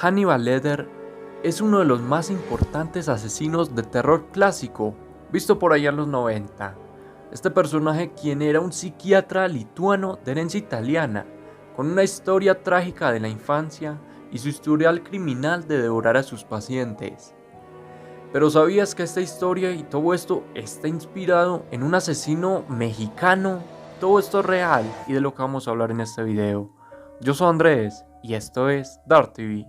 Hannibal Lecter es uno de los más importantes asesinos de terror clásico, visto por allá en los 90. Este personaje, quien era un psiquiatra lituano de herencia italiana, con una historia trágica de la infancia y su historial criminal de devorar a sus pacientes. Pero ¿sabías que esta historia y todo esto está inspirado en un asesino mexicano? Todo esto es real y de lo que vamos a hablar en este video. Yo soy Andrés y esto es Dark TV.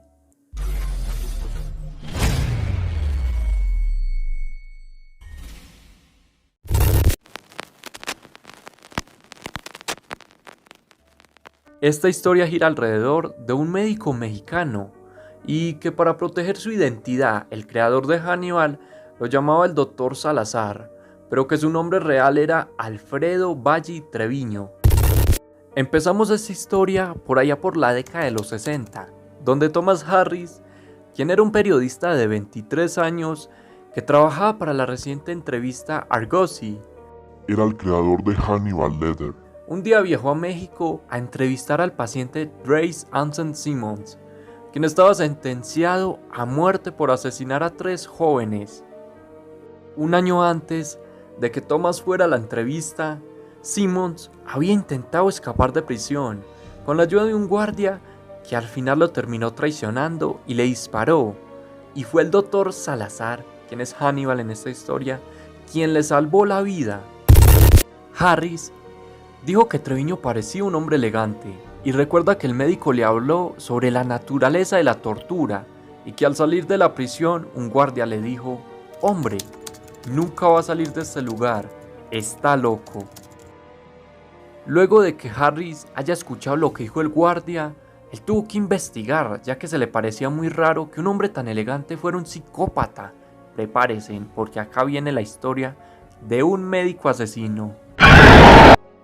Esta historia gira alrededor de un médico mexicano y que para proteger su identidad, el creador de Hannibal lo llamaba el Dr. Salazar, pero que su nombre real era Alfredo Valli Treviño. Empezamos esta historia por allá por la década de los 60, donde Thomas Harris, quien era un periodista de 23 años que trabajaba para la reciente entrevista Argosy, era el creador de Hannibal Lecter. Un día viajó a México a entrevistar al paciente Trace Anson Simmons, quien estaba sentenciado a muerte por asesinar a 3 jóvenes. Un año antes de que Thomas fuera a la entrevista, Simmons había intentado escapar de prisión con la ayuda de un guardia que al final lo terminó traicionando y le disparó. Y fue el Dr. Salazar, quien es Hannibal en esta historia, quien le salvó la vida. Harris dijo que Treviño parecía un hombre elegante y recuerda que el médico le habló sobre la naturaleza de la tortura y que al salir de la prisión un guardia le dijo: «Hombre, nunca va a salir de este lugar, está loco». Luego de que Harris haya escuchado lo que dijo el guardia, él tuvo que investigar, ya que se le parecía muy raro que un hombre tan elegante fuera un psicópata. Prepárense, porque acá viene la historia de un médico asesino.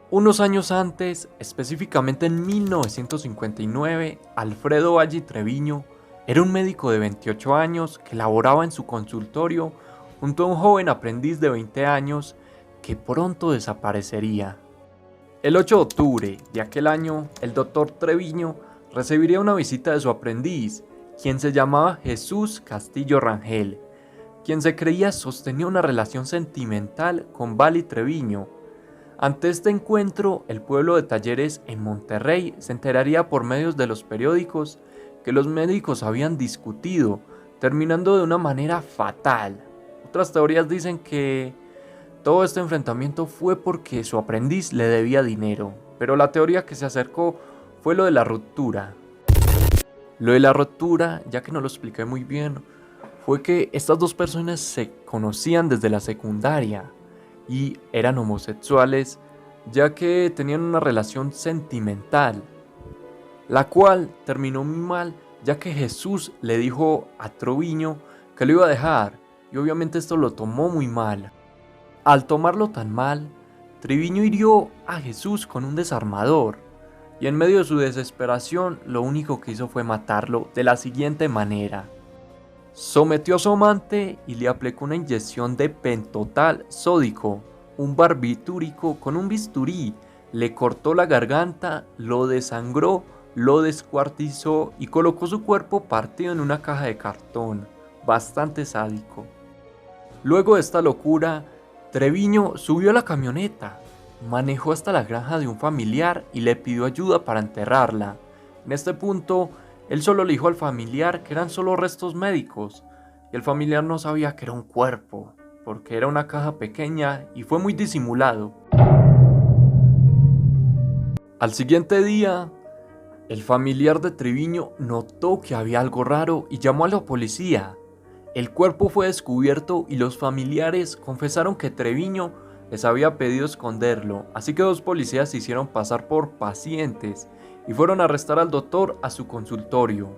Unos años antes, específicamente en 1959, Alfredo Valli Treviño era un médico de 28 años que laboraba en su consultorio junto a un joven aprendiz de 20 años que pronto desaparecería. El 8 de octubre de aquel año, el doctor Treviño recibiría una visita de su aprendiz, quien se llamaba Jesús Castillo Rangel, quien se creía sostenía una relación sentimental con Valli Treviño. Ante este encuentro, el pueblo de Talleres en Monterrey se enteraría por medios de los periódicos que los médicos habían discutido, terminando de una manera fatal. Otras teorías dicen que todo este enfrentamiento fue porque su aprendiz le debía dinero, pero la teoría que se acercó fue lo de la ruptura. Lo de la ruptura, ya que no lo expliqué muy bien, fue que estas dos personas se conocían desde la secundaria y eran homosexuales, ya que tenían una relación sentimental, la cual terminó muy mal, ya que Jesús le dijo a Treviño que lo iba a dejar, y obviamente esto lo tomó muy mal. Al tomarlo tan mal, Treviño hirió a Jesús con un desarmador, y en medio de su desesperación, lo único que hizo fue matarlo de la siguiente manera. Sometió a su amante y le aplicó una inyección de pentotal sódico, un barbitúrico con un bisturí, le cortó la garganta, lo desangró, lo descuartizó y colocó su cuerpo partido en una caja de cartón, bastante sádico. Luego de esta locura, Treviño subió a la camioneta, manejó hasta la granja de un familiar y le pidió ayuda para enterrarla. En este punto, él solo le dijo al familiar que eran solo restos médicos, y el familiar no sabía que era un cuerpo, porque era una caja pequeña y fue muy disimulado. Al siguiente día, el familiar de Treviño notó que había algo raro y llamó a la policía. El cuerpo fue descubierto y los familiares confesaron que Treviño les había pedido esconderlo, así que 2 policías se hicieron pasar por pacientes y fueron a arrestar al doctor a su consultorio.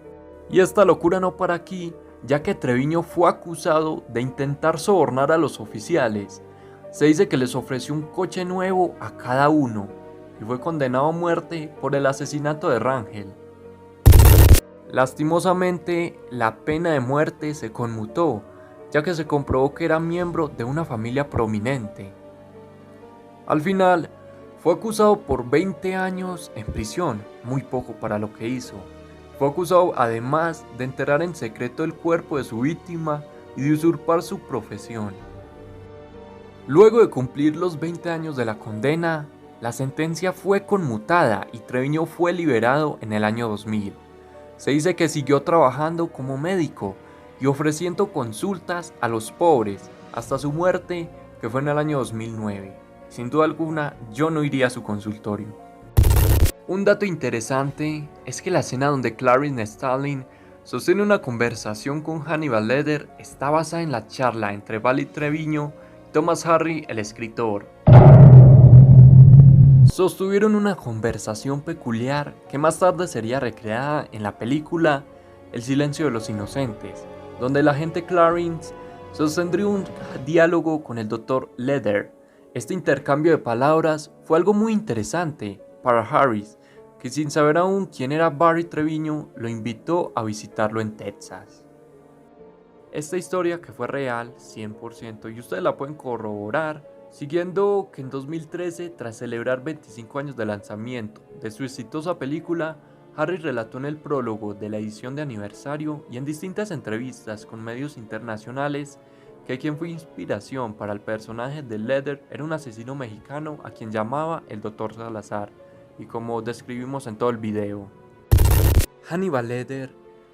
Y esta locura no para aquí, ya que Treviño fue acusado de intentar sobornar a los oficiales. Se dice que les ofreció un coche nuevo a cada uno y fue condenado a muerte por el asesinato de Rangel. Lastimosamente, la pena de muerte se conmutó, ya que se comprobó que era miembro de una familia prominente. Al final, fue acusado por 20 años en prisión, muy poco para lo que hizo. Fue acusado además de enterrar en secreto el cuerpo de su víctima y de usurpar su profesión. Luego de cumplir los 20 años de la condena, la sentencia fue conmutada y Treviño fue liberado en el año 2000. Se dice que siguió trabajando como médico y ofreciendo consultas a los pobres hasta su muerte, que fue en el año 2009. Sin duda alguna, yo no iría a su consultorio. Un dato interesante es que la escena donde Clarice Starling sostiene una conversación con Hannibal Lecter está basada en la charla entre Valerie Treviño y Thomas Hardy, el escritor. Sostuvieron una conversación peculiar que más tarde sería recreada en la película El silencio de los inocentes, donde el agente Clarence sostendría un diálogo con el Dr. Lecter. Este intercambio de palabras fue algo muy interesante para Harris, que sin saber aún quién era Barry Treviño, lo invitó a visitarlo en Texas. Esta historia, que fue real 100%, y ustedes la pueden corroborar siguiendo que en 2013, tras celebrar 25 años de lanzamiento de su exitosa película, Harris relató en el prólogo de la edición de aniversario y en distintas entrevistas con medios internacionales que quien fue inspiración para el personaje de Lecter era un asesino mexicano a quien llamaba el Dr. Salazar, y como describimos en todo el video. Hannibal Lecter,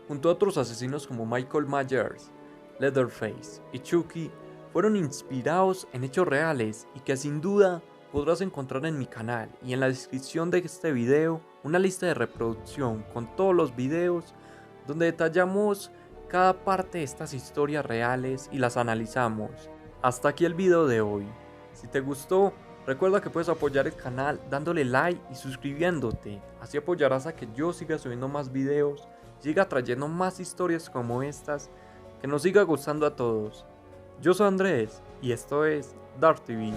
junto a otros asesinos como Michael Myers, Leatherface y Chucky, fueron inspirados en hechos reales y que sin duda podrás encontrar en mi canal y en la descripción de este video una lista de reproducción con todos los videos donde detallamos cada parte de estas historias reales y las analizamos. Hasta aquí el video de hoy. Si te gustó, recuerda que puedes apoyar el canal dándole like y suscribiéndote, así apoyarás a que yo siga subiendo más videos, siga trayendo más historias como estas, que nos siga gustando a todos. Yo soy Andrés y esto es Dark TV.